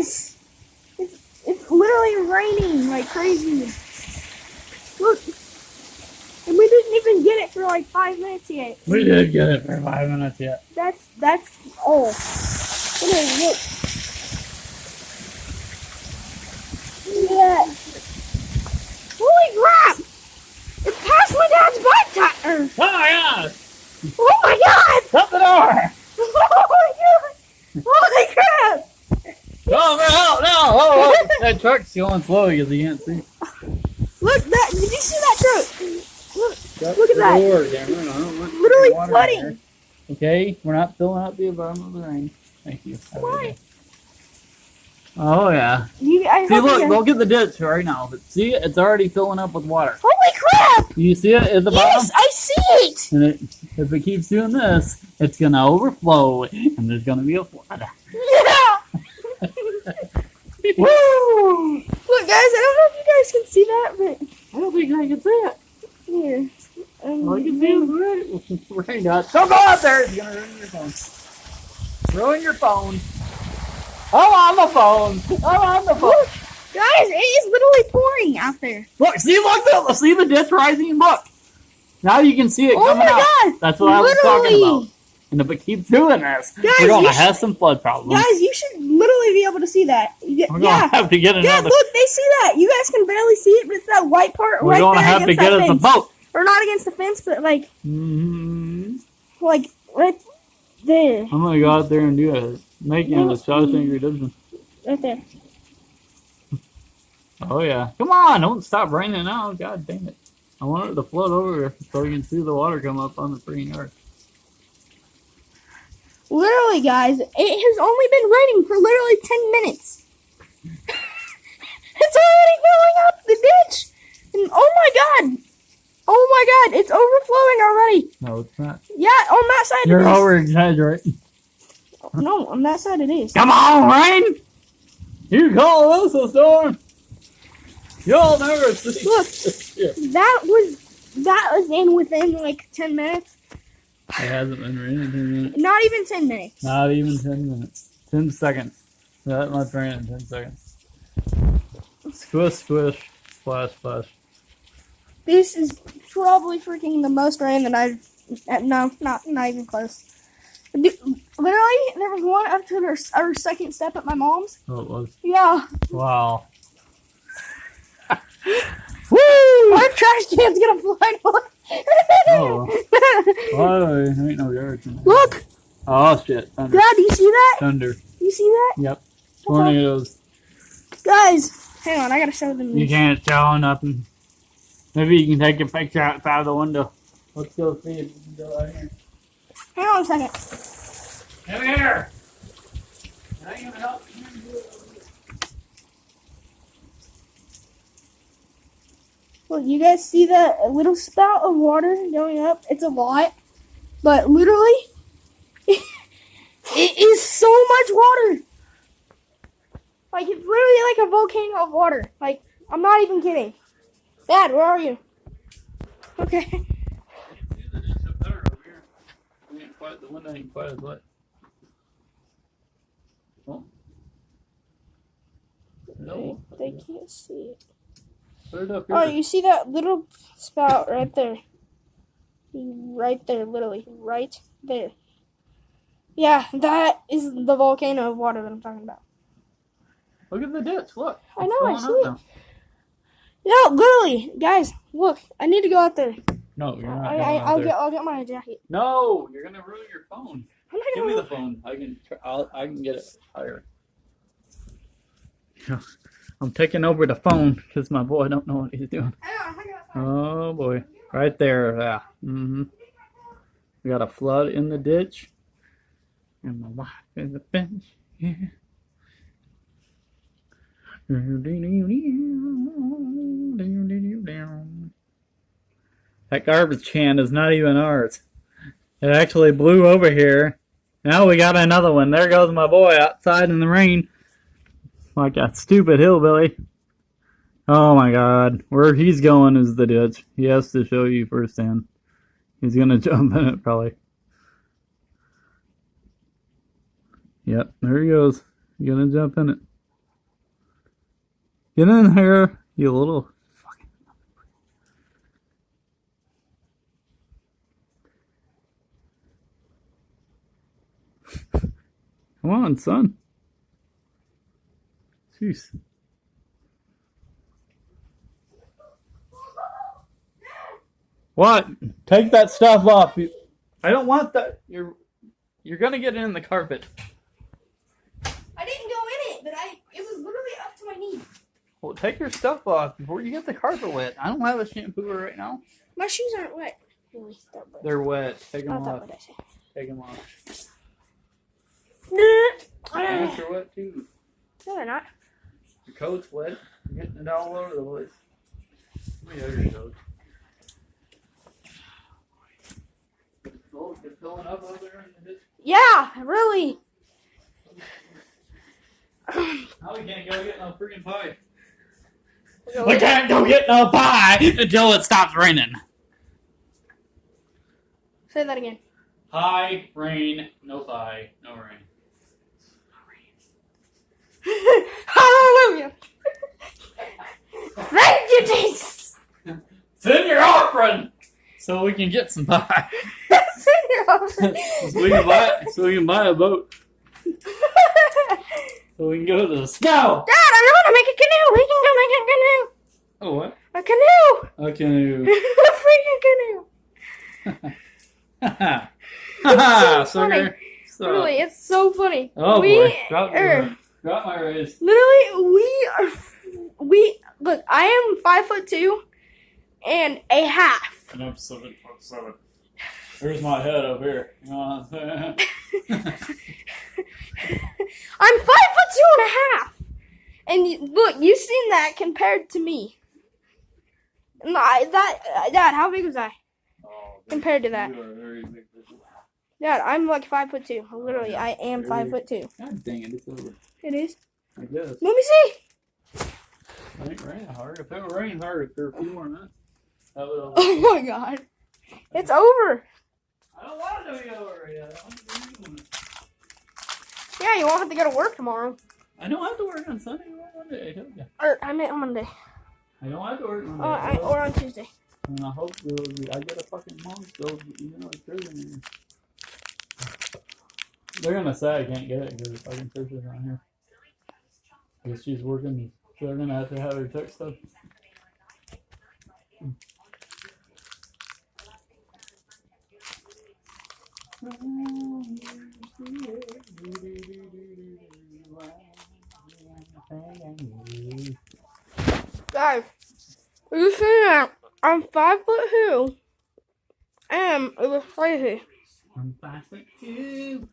Guys, it's literally raining like crazy. Look, and we didn't even get it for like 5 minutes yet. We did get it for 5 minutes yet. That's all. Look. Yeah. Holy crap! It passed my dad's bike tire. Oh my god! Oh my god! Shut the door! Oh my god! Holy crap! Oh no! Oh, that truck's going slow because you can't see. Look, did you see that truck? Look at the that. door, Cameron. I don't want Literally water flooding. in there. Okay, we're not filling up the bottom of the rain. Thank you. Why? Oh yeah. See, look at the ditch right now. See, it's already filling up with water. Holy crap! You see it at the bottom? Yes, I see it! And if it keeps doing this, it's gonna overflow, and there's gonna be a flood. Yeah! Woo! Look, guys, I don't know if you guys can see that, but I don't think I can see it. here. All you can see is rain. Don't go out there! It's gonna ruin your phone. Ruin your phone. I'm on the phone. I'm on the phone. Look, guys, it is literally pouring out there. Look, see the ditch rising. Look. Now you can see it Oh coming my out. god! That's what I was talking Literally. about. And if it keeps doing this, Guys, we're gonna you have some flood problems. Guys, you should literally be able to see that. We're gonna Yeah. have to get Yeah, another. look, they see that. You guys can barely see it, but it's that white part We're right gonna there have to against get that us a fence. boat. Or not against the fence, but like right there. I'm gonna go out there and do a making of the Shawshank Redemption. Right there. Oh yeah. Come on, don't stop raining now. God dang it. I want it to float over so we can see the water come up on the freaking yard. Literally, guys, it has only been raining for literally 10 minutes. It's already filling up the ditch. And oh my god. Oh my god, it's overflowing already. No, it's not. Yeah, on that side You're it is. over exaggerating. No, on that side it is. Come on, rain! You call this a storm? You'll never see. Look, Shit. that was in within like 10 minutes. It hasn't been raining in 10 minutes. Not even 10 minutes. Not even 10 minutes. 10 seconds. That much rain in 10 seconds. Squish, squish, splash, splash. This is probably freaking the most rain that I've. No, not even close. Literally, there was one up to our second step at my mom's. Oh, it was. Yeah. Wow. Woo! Our trash can's gonna fly away. Oh. Oh, there ain't no yards in there. Look! Oh, shit. Thunder. Dad, do you see that? Thunder. You see that? Yep. Tornadoes. Guys, hang on, I gotta show them You this. can't show nothing. Maybe you can take a picture outside the window. Let's go see if you can go out here. Hang on a second. Come here! I ain't gonna help you. Look, you guys see that little spout of water going up? It's a lot. But literally, it is so much water. Like, it's literally like a volcano of water. Like, I'm not even kidding. Dad, where are you? Okay. The window ain't quite as wet. Oh. No. They can't see it. Put it up here. Oh, you see that little spout right there? Right there, literally. Right there. Yeah, that is the volcano of water that I'm talking about. Look at the ditch. Look. I It's know, I going see up it. now. No, literally, guys, look. I need to go out there. No, you're not. going out I'll there. get my jacket. No, you're gonna ruin your phone. I'm not Give gonna. me the phone. I can get it higher. I'm taking over the phone because my boy don't know what he's doing. Hang on. Oh boy, right there. Yeah. We got a flood in the ditch, and my wife in the bench. Yeah. That garbage can is not even ours. It actually blew over here. Now we got another one. There goes my boy outside in the rain. Like a stupid hillbilly. Oh my god. Where he's going is the ditch. He has to show you firsthand. He's gonna jump in it probably. Yep, there he goes. He's gonna jump in it. Get in here, you little fucking. Come on, son. Jeez. What? Take that stuff off. I don't want that. You're gonna get it in the carpet. I didn't go in it, but it was literally up to my knee. Well, take your stuff off before you get the carpet wet. I don't have a shampooer right now. My shoes aren't wet. Really, They're wet. Take them not that off. what I say. Take them off. No, Pants are wet too. they're not. Your coat's wet. You're getting it all over the place. Let me have your coat. It's filling up over there in the ditch. Yeah, really. Now we can't go get no freaking pie. We can't go get no pie until it stops raining. Say that again. Pie, rain, no pie, no rain. Hallelujah. Thank you, Jesus. Send your offering so we can get some pie. Send your offering. So we can buy a boat. So we can go to the snow. Dad, I know how to make a canoe. We can go make a canoe. Oh, what? A canoe. A canoe. A freaking canoe. Haha, so funny. sucker. So, Really, it's so funny. oh we boy. Drop are, my raise. literally, look, I am 5'2" and a half. And I'm 7'7". Here's my head up here. You know what I'm saying? I'm 5'2" and a half. And look, you've seen that compared to me. Dad, how big was I? Oh, Compared to that. you are a very big person. Dad, I'm like 5'2". Literally, I am Really? 5'2". God dang it, it's over. It is. I guess. Let me see. It ain't raining hard. If it rains hard for a few more minutes, that would Oh my God, it's over. I don't want it to be over yet. I want it to be over. Yeah, you won't have to go to work tomorrow. I don't have to work on Sunday or Monday, I told you. Or I meant on Monday. I don't have to work Monday. Or on Tuesday. And I hope I get a fucking mom still, even though it's prison. They're gonna say I can't get it because the fucking church is around here. Because she's working, so they're gonna have to have her check stuff. Guys, you see that? I'm 5'2", and it was crazy. I'm 5'2".